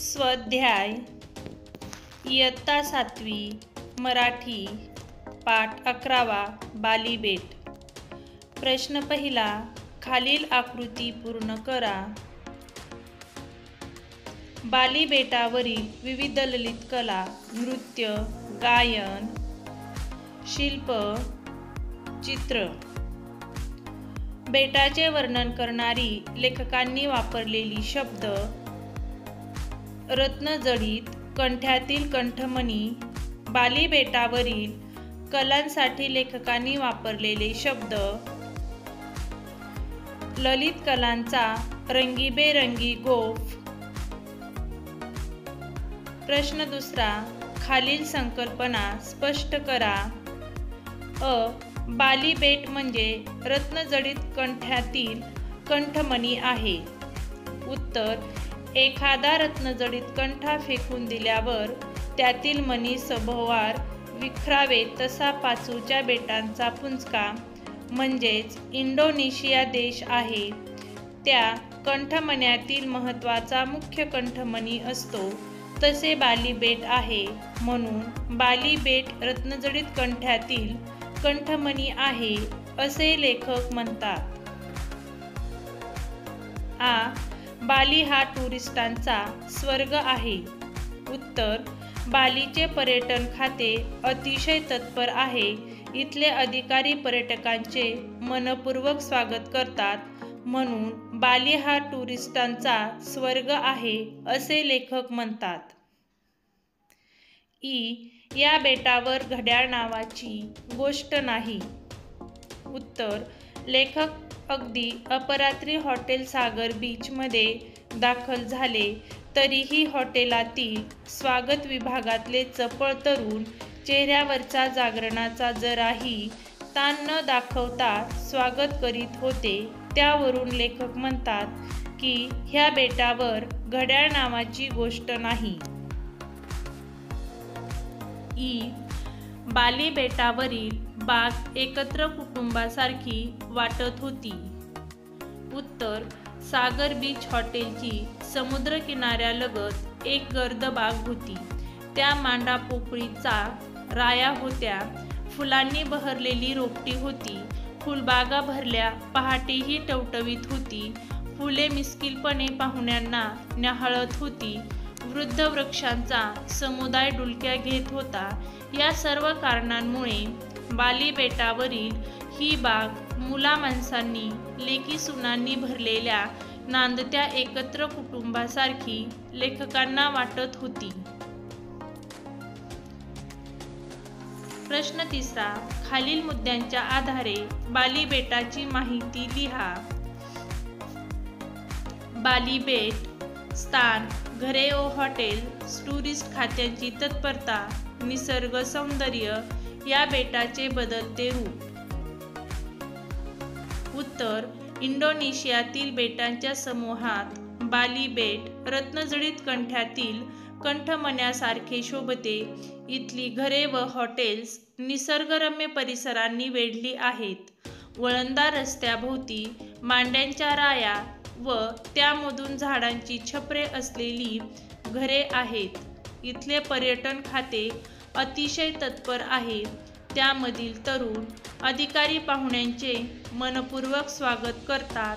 स्वाध्याय इयत्ता 7वी मराठी पाठ 11वा बाली बेट। प्रश्न पहिला, खालील आकृती पूर्ण करा। बाली बेटावरील विविध ललित कला, नृत्य, गायन, शिल्प, चित्र। बेटाचे वर्णन करणारी लेखकांनी वापरलेली शब्द: रत्नजडित कंठ्यातील कंठमणी। बाली बेटावरील कलांसाठी लेखकांनी वापरलेले शब्द: ललित कलांचा रंगीबेरंगी गोफ। प्रश्न दुसरा, खालील संकल्पना स्पष्ट करा। बाली बेट म्हणजे रत्नजडित कंठ्यातील कंठमणी आहे। उत्तर: एखादा रत्नजडित कंठा फेकून दिल्यावर त्यातील मणी सभोवार विखरावे तसा पाचूच्या बेटांचा पुंजका म्हणजेच इंडोनेशिया देश आहे। त्या कंठमण्यातील महत्त्वाचा मुख्य कंठमणी असतो तसे बाली बेट आहे, म्हणून बाली बेट रत्नजडित कंठ्यातील कंठमणी आहे असे लेखक म्हणतात। बाली हा टुरिस्टांचा स्वर्ग आहे। उत्तर: बालीचे पर्यटन खाते अतिशय तत्पर आहे। इथले अधिकारी पर्यटकांचे मनपूर्वक स्वागत करतात, म्हणून बाली हा टुरिस्टांचा स्वर्ग आहे असे लेखक म्हणतात। या बेटावर घड्याळ नावाची गोष्ट नाही। उत्तर: लेखक अगदी अपरात्री हॉटेल सागर बीच मध्ये दाखल झाले तरीही हॉटेलातील स्वागत विभागातले चपळ तरुण चेहऱ्यावरचा जागरणाचा जराही ताण न दाखवता स्वागत करीत होते। त्यावरून लेखक म्हणतात की ह्या बेटावर घड्याळ नावाची गोष्ट नाही। बाली बेटावरील बाग एकत्र कुटुंबासारखी वाटत होती। उत्तर: सागर बीच हॉटेलची समुद्र किनाऱ्यालगत एक गर्द बाग होती। त्या मांडा पोकळीचा राया होत्या। फुलांनी बहरलेली रोपटी होती। फुलबागा भरल्या पहाटेही टवटवीत होती। फुले मिश्किलपणे पाहुण्यांना न्याहाळत होती। वृद्ध वृक्षांचा समुदाय डुलक्या घेत होता। या सर्व कारणांमुळे बाली बेटावरील ही बाग मुला माणसांनी, लेकी सुनांनी भरलेल्या नांदत्या एकत्र कुटुंबासारखी लेखकांना वाटत होती। प्रश्न तिसरा, खालील मुद्द्यांच्या आधारे बाली बेटाची माहिती लिहा। बाली बेट: स्थान, घरे व हॉटेल्स, टुरिस्ट खात्यांची तत्परता, निसर्ग सौंदर्य, या बेटाचे बदलते रूप। उत्तर: इंडोनेशियातील बेटांच्या समूहात बाली बेट रत्नजडित कंठ्यातील कंठमण्यासारखे शोभते। इथली घरे व हॉटेल्स निसर्गरम्य परिसरांनी वेढली आहेत। वळणदार रस्त्याभोवती मांड्यांच्या राया व त्यामधून झाडांची छपरे असलेली घरे आहेत। इथले पर्यटन खाते अतिशय तत्पर आहे। त्यामधील तरुण अधिकारी पाहुण्यांचे मनपूर्वक स्वागत करतात।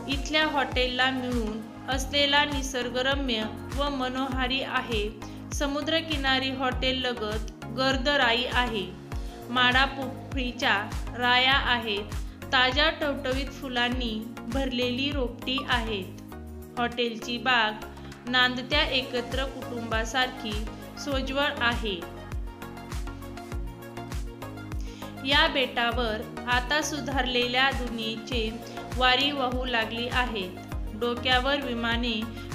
इथल्या हॉटेलला मिळून असलेला निसर्गरम्य व मनोहारी आहे। समुद्रकिनारी हॉटेल लगत गर्द राई आहे। माडा पोकळीच्या राया आहेत। ताज्या टवटवीत फुलांनी भरलेली रोपटी आहेत। हॉटेलची बाग नांदत्या एकत्र कुटुंबासारखी सोज्वळ आहे। या बेटावर आता सुधारलेल्या दुनियेचे वारी वाहू लागली आहेत। डोक्यावर विमाने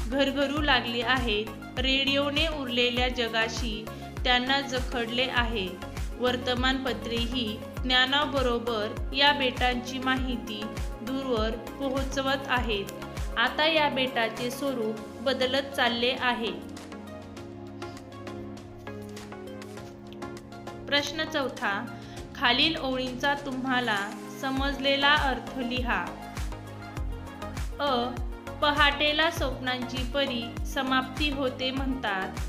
घरघरू लागली आहेत। रेडिओने उरलेल्या जगाशी त्यांना जखडले आहे। वर्तमानपत्रेही ज्ञानाबरोबर या बेटांची माहिती दूरवर पोहोचवत आहेत। आता या बेटाचे स्वरूप बदलत चालले आहे। प्रश्न चौथा, खालील ओळींचा तुम्हाला समजलेला अर्थ लिहा। पहाटेला स्वप्नांची परी समाप्ती होते म्हणतात?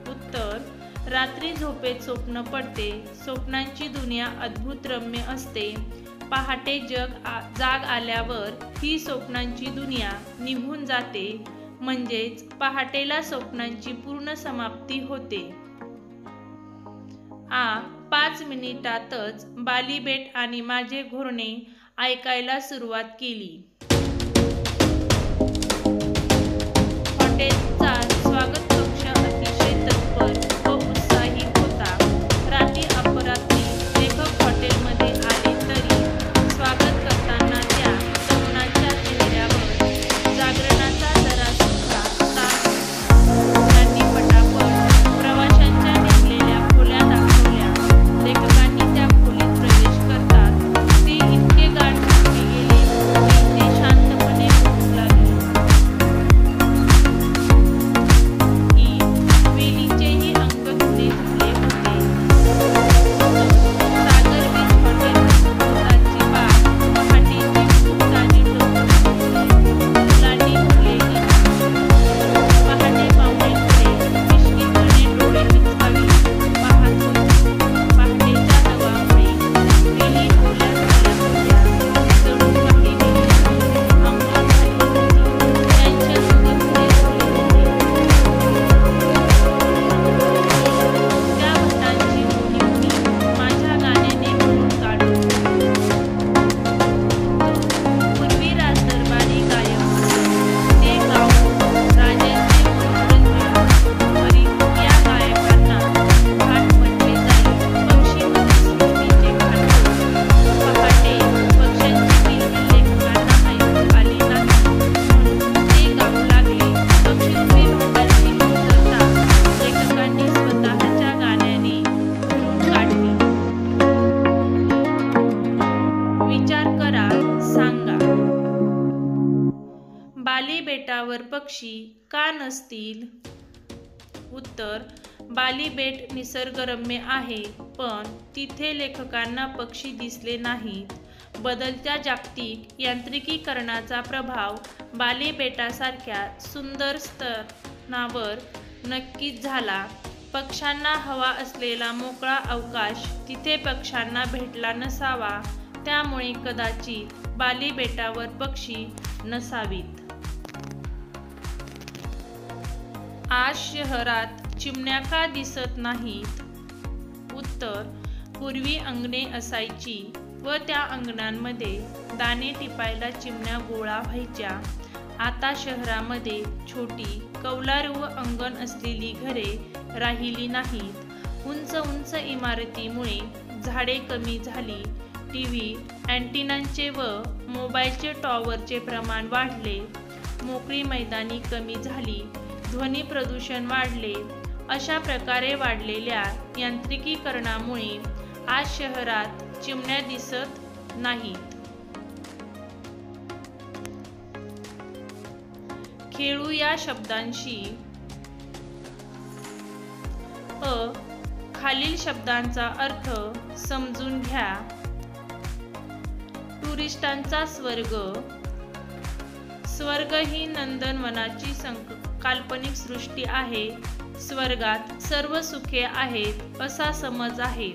उत्तर, रात्री झोपेत स्वप्न पडते, स्वप्नांची दुनिया अद्भुत रम्य असते, पहाटे जाग आल्यावर ही स्वप्नांची दुनिया निघून जाते, म्हणजेच पहाटेला स्वप्नांची पूर्ण समाप्ती होते. 5 मिनिटातच बाली बेट आणि माझे घोरणे ऐकायला सुरुवात केली. हॉटेलचा स्वागत कक्ष अतिशय तत्पर व उत्साही होता. रात्री अपरात्री लेखक हॉटेलमध्ये आले तरी स्वागत करताना त्या तरुणाच्या चेहऱ्यावर जागरणाचा जरासुद्धा ताण नव्हता. त्यांनी पटापट प्रवाशांच्या नेमलेल्या खोल्या दाखवल्या. लेखकांनी त्या खोलीत प्रवेश करतात ते इतके गाढ झोपी गेले की ते शांतपणे बोलू लागले. वेलीचेही अंग धुले धुले होते. सागर बीच हॉटेल भोवतालची बाग पहाटेची खूप ताजी टवटवीत होती. मुलांनी फुलेली पहाटे पाहुण्यांकडे मिश्किलपणे डोळे मिचकावीत पाहत होती. पहाटेच्या दवामुळे वेली ओल्या झाल्या होत्या. जणू काही वेलीची अंघोळ झाली होती. त्यांचे अंग धुले धुले होते. त्या भटांची मोठी मी माझ्या गाण्याने भरून काढू. पूर्वी राजदरबारी गायक होते. ते गाऊन राजांचे मनोरंजन करीत या गायकांना भाट म्हटले जाई. पक्षीमध्ये सृष्टीचे भांडवल. पहाटे पक्ष्यांची किलबिल लेखकांना ऐकू आली नाही म्हणून ते गाऊ लागले. पक्षीरूपी भाटांची कमतरता लेखकांनी स्वतःच्या गाण्याने भरून काढली. विचार करा, सांगा. बाली बेटावर पक्षी का नसतील? उत्तर, बाली बेट निसर्गरम्य आहे, पण तिथे लेखकांना पक्षी दिसले नाहीत. बदलत्या जागतिक यांत्रिकीकरणाचा प्रभाव बाली बेटासारख्या सुंदर स्थळावर नक्कीच झाला. पक्ष्यांना हवा असलेला मोकळा अवकाश तिथे पक्ष्यांना भेटला नसावा, त्यामुळे कदाचित बाली बेटावर पक्षी नसावीत. आज शहरात चिमण्या का दिसत नाहीत? उत्तर, पूर्वी अंगणे असायची व त्या अंगणांमध्ये दाणे टिपायला चिमण्या गोळा व्हायच्या. आता शहरामध्ये छोटी कौलारू अंगण असलेली घरे राहिली नाहीत. उंच उंच इमारतीमुळे झाडे कमी झाली. टीव्ही अँटिनांचे व मोबाईलचे टॉवरचे प्रमाण वाढले. मोकळी मैदानी कमी झाली. ध्वनी प्रदूषण वाढले. अशा प्रकारे वाढलेल्या यांत्रिकीकरणामुळे आज शहरात चिमण्या दिसत नाहीत. खेळू या शब्दांशी. खालील शब्दांचा अर्थ समजून घ्या. टुरिस्टांचा स्वर्ग. स्वर्ग ही नंदनवनाची काल्पनिक सृष्टी आहे. स्वर्गात सर्व सुखे आहेत असा समज आहे.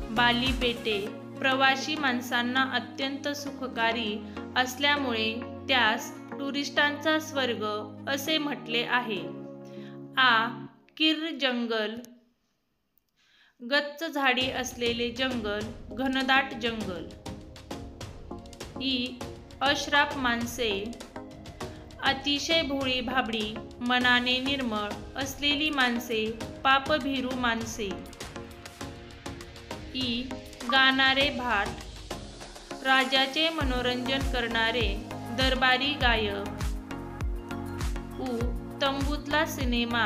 बाली बेटे प्रवासी माणसांना अत्यंत सुखकारी असल्यामुळे त्यास टुरिस्टांचा स्वर्ग असे म्हटले आहे. किर्र जंगल. गच्च झाडी असलेले जंगल, घनदाट जंगल. अश्राप माणसे. अतिशय भोळी भाबडी, मनाने निर्मळ असलेली माणसे, पापभीरू माणसे. गाणारे भाट. राजाचे मनोरंजन करणारे दरबारी गायक. तंबूतला सिनेमा.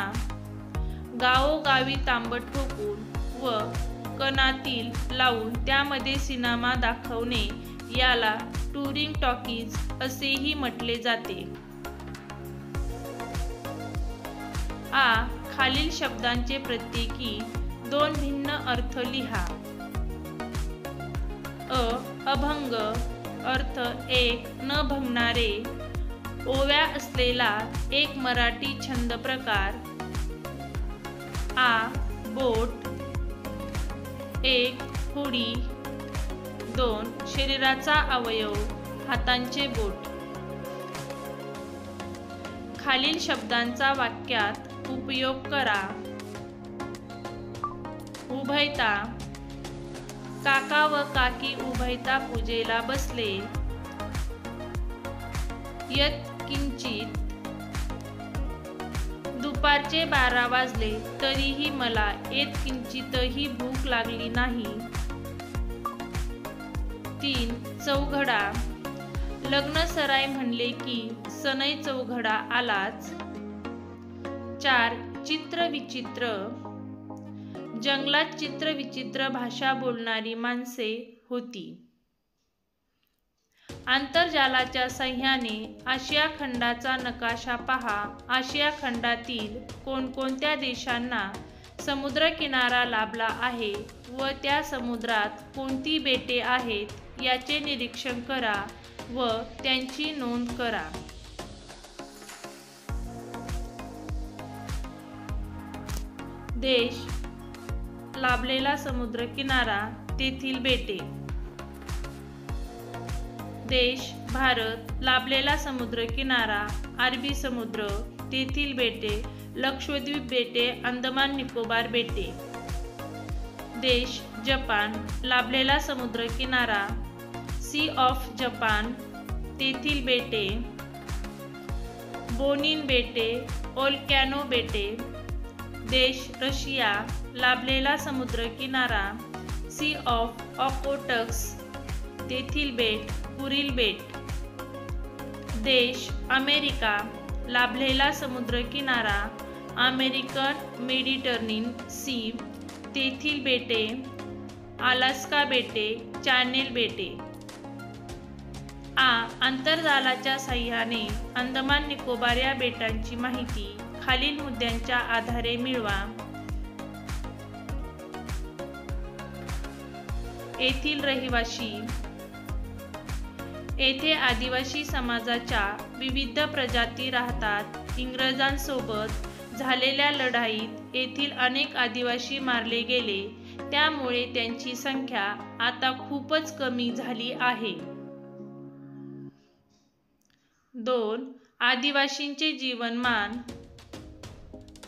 गावोगावी तांबट ठोकून व कणातील लावून त्यामध्ये सिनेमा दाखवणे याला टुरिंग टॉकीज असेही म्हटले जाते. खालील शब्दांचे प्रत्येकी 2 भिन्न अर्थ लिहा. अभंग अर्थ 1 न भंगणारे. ओव्या असलेला एक मराठी छंद प्रकार. आ. बोट. 1. होडी. 2. शरीराचा अवयव हातांचे बोट. खालील शब्दांचा वाक्यात उपयोग करा. उभयता. काका व काकी उभयता पूजेला बसले. यत्किंचित. दुपारचे 12 वाजले तरीही मला यत्किंचितही भूक लागली नाही. 3. चौघडा. लग्न सराय म्हणले की सनई चौघडा आलाच. 4. चित्र विचित्र. जंगलात चित्र विचित्र भाषा बोलणारी माणसे होती. आंतरजालाच्या सहाय्याने आशिया खंडाचा नकाशा पहा. आशिया खंडातील कोणकोणत्या देशांना समुद्रकिनारा लाभला आहे व त्या समुद्रात कोणती बेटे आहेत याचे निरीक्षण करा व त्यांची नोंद करा. देश. लाभलेला समुद्रकिनारा, तेथील बेटे. देश भारत. लाभलेला समुद्रकिनारा अरबी समुद्र, तेथील बेटे लक्षद्वीप बेटे, अंदमान निकोबार बेटे. देश जपान. लाभलेला समुद्रकिनारा सी ऑफ जपान, तेथील बेटे बोनिन बेटे, ओल्कॅनो बेटे. देश रशिया. लाभलेला समुद्रकिनारा सी ऑफ ऑकोटक्स, तेथील बेट कुरिल बेट. देश अमेरिका. लाभलेला समुद्रकिनारा अमेरिकन मेडिटरेनियन सी, तेथील बेटे अलास्का बेटे, चॅनेल बेटे. आ. आंतरजालाच्या साहाय्याने अंदमान निकोबार या बेटांची माहिती खालील मुद्द्यांच्या आधारे मिळवा. येथील रहिवासी. येथे आदिवासी समाजाच्या विविध प्रजाती राहतात. इंग्रजांसोबत झालेल्या लढाईत येथील अनेक आदिवासी मारले गेले, त्यामुळे त्यांची संख्या आता खूपच कमी झाली आहे. 2. आदिवासींचे जीवनमान.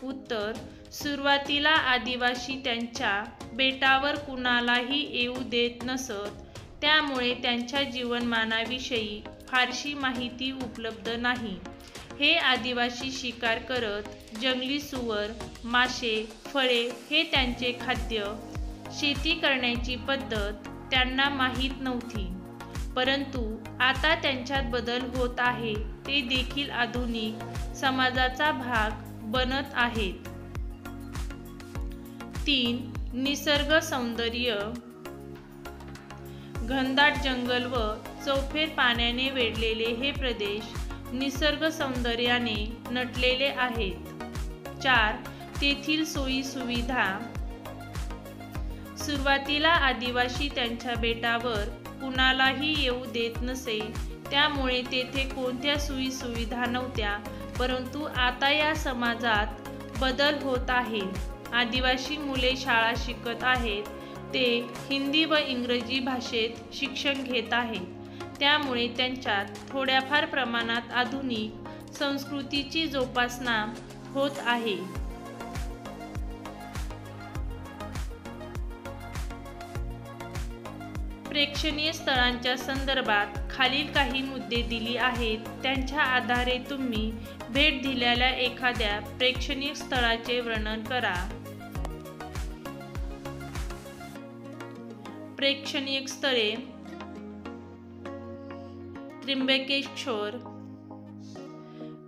उत्तर. सुरुवातीला आदिवासी त्यांच्या बेटावर कुणालाही येऊ देत नसत, त्यामुळे त्यांच्या जीवनमानाविषयी फारशी माहिती उपलब्ध नाही. हे आदिवासी शिकार करत, जंगली सुवर, मासे, फळे हे त्यांचे खाद्य. शेती करण्याची पद्धत त्यांना माहीत नव्हती, परंतु आता त्यांच्यात बदल होत आहे. ते देखील आधुनिक समाजाचा भाग बनत आहेत. 3. निसर्ग सौंदर्य. घनदाट जंगल व चौफेर पाण्याने वेढलेले हे प्रदेश निसर्ग सौंदर्याने नटलेले आहेत. 4. तेथील सोयी सुविधा. सुरुवातीला आदिवासी त्यांच्या बेटावर कुणालाही येऊ देत नसे, त्यामुळे तेथे कोणत्या सोयी सुविधा नव्हत्या, परंतु आता या समाजात बदल होत आहे. आदिवासी मुले शाळा शिकत आहेत. ते हिंदी व इंग्रजी भाषेत शिक्षण घेत आहेत, त्यामुळे त्यांच्यात थोड्याफार प्रमाणात आधुनिक संस्कृतीची जोपासना होत आहे. प्रेक्षणीय स्थळांच्या संदर्भात खालील काही मुद्दे दिली आहेत. त्यांच्या आधारे तुम्ही भेट दिलेल्या एखाद्या प्रेक्षणीय स्थळाचे वर्णन करा. प्रेक्षणीय स्थळे. त्र्यंबकेश्वर.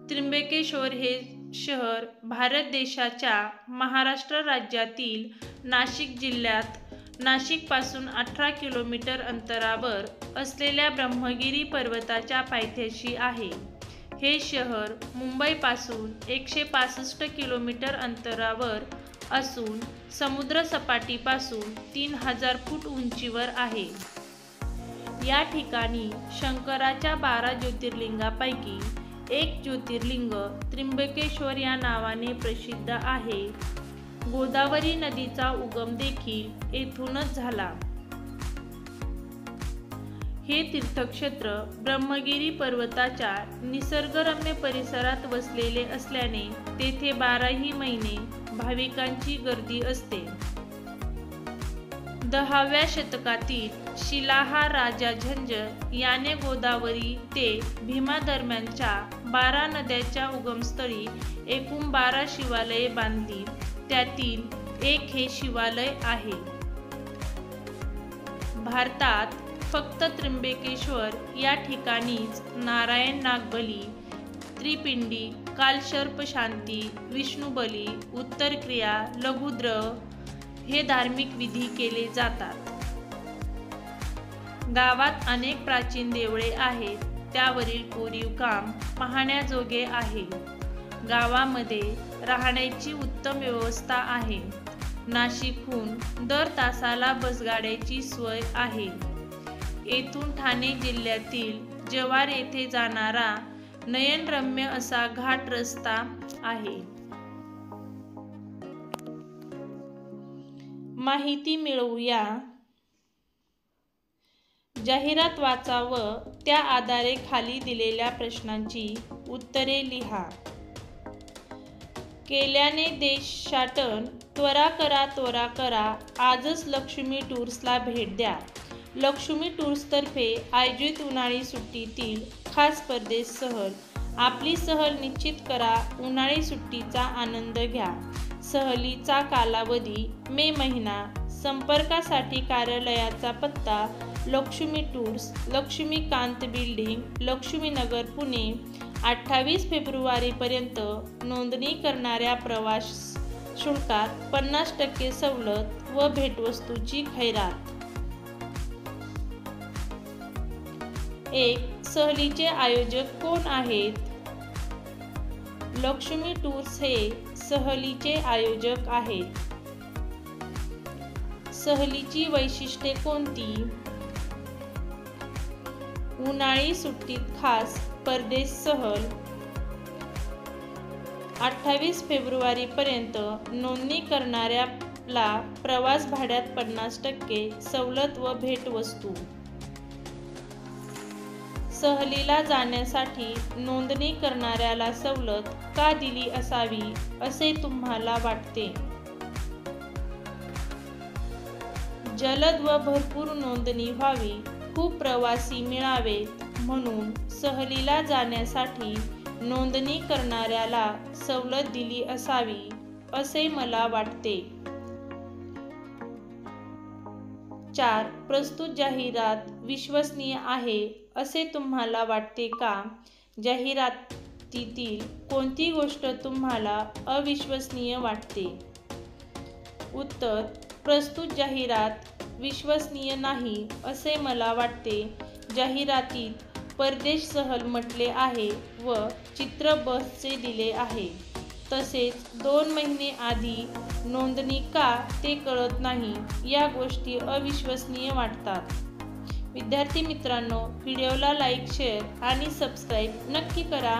त्र्यंबकेश्वर हे शहर भारत देशाच्या महाराष्ट्र राज्यातील नाशिक जिल्ह्यात नाशिकपासून 18 किलोमीटर अंतरावर असलेल्या ब्रह्मगिरी पर्वताच्या पायथ्याशी आहे. हे शहर मुंबईपासून 165 किलोमीटर अंतरावर असून समुद्रसपाटीपासून 3000 फूट उंचीवर आहे. या ठिकाणी शंकराच्या 12 ज्योतिर्लिंगापैकी एक ज्योतिर्लिंग त्र्यंबकेश्वर या नावाने प्रसिद्ध आहे. गोदावरी नदीचा उगम देखील येथूनच झाला. हे तीर्थक्षेत्र ब्रह्मगिरी पर्वताच्या निसर्गरम्य परिसरात वसलेले असल्याने तेथे 12ही महिने भाविकांची गर्दी असते. 10व्या शतकातील शिलाहार राजा झंज याने गोदावरी ते भीमा दरम्यानच्या 12 नद्यांच्या उगमस्थळी एकूण 12 शिवालये बांधली. त्यातील एक हे शिवालय आहे. भारतात फक्त त्र्यंबकेश्वर या ठिकाणीच नारायण नागबली, त्रिपिंडी, कालसर्प शांती, विष्णुबली, उत्तरक्रिया, लघुद्रव हे धार्मिक विधी केले जातात. गावात अनेक प्राचीन देवळे आहेत. त्यावरील कोरीव काम पाहण्याजोगे आहे. गावामध्ये राहण्याची उत्तम व्यवस्था आहे. नाशिकहून दर तासाला बसगाड्याची सोय आहे. येथून ठाणे जिल्ह्यातील जव्हार येथे जाणारा नयनरम्य असा घाट रस्ता आहे. माहिती मिळवूया. जाहिरात वाचा व त्या आधारे खाली दिलेल्या प्रश्नांची उत्तरे लिहा. केल्याने देशाटन, त्वरा करा, आजच लक्ष्मी टूर्सला भेट द्या. लक्ष्मी टूर्सतर्फे आयोजित उन्हाळी सुट्टीतील खास परदेश सहल. आपली सहल निश्चित करा. उन्हाळी सुट्टीचा आनंद घ्या. सहलीचा कालावधी मे महिना. संपर्कासाठी कार्यालयाचा पत्ता लक्ष्मी टूर्स, लक्ष्मीकांत बिल्डिंग, लक्ष्मीनगर, पुणे. 28 फेब्रुवारीपर्यंत नोंदणी करणाऱ्या प्रवास शुल्कात 50% सवलत व भेटवस्तूची खैरात. 1. सहलीचे आयोजक कोण आहेत? लक्ष्मी टूर्स हे सहलीचे आयोजक आहेत. सहलीची वैशिष्ट्ये कोणती? उन्हाळी सुट्टीत खास परदेश सहल. 28 फेब्रुवारीपर्यंत नोंदणी करणाऱ्याला प्रवास भाड्यात 50% सवलत व भेटवस्तू. सहलीला जाण्यासाठी नोंदणी करणाऱ्याला सवलत का दिली असावी असे तुम्हाला वाटते? जलद व भरपूर नोंदणी व्हावी, खूप प्रवासी मिळावेत म्हणून सहलीला जाण्यासाठी नोंदणी करणाऱ्याला सवलत दिली असावी असे मला वाटते. 4. प्रस्तुत जाहिरात विश्वसनीय आहे असे तुम्हाला वाटते का? जाहिरातीतील कोणती गोष्ट तुम्हाला अविश्वसनीय वाटते? उत्तर: प्रस्तुत जाहिरात विश्वसनीय नाही असे मला वाटते. जाहिरातीत परदेश सहल म्हटले आहे व चित्र बसचे दिले आहे. तसेच 2 महिने आधी नोंदणी का ते कळत नाही. या गोष्टी अविश्वसनीय वाटतात. विद्यार्थी मित्रांनो, व्हिडिओला लाईक, शेअर आणि सबस्क्राईब नक्की करा.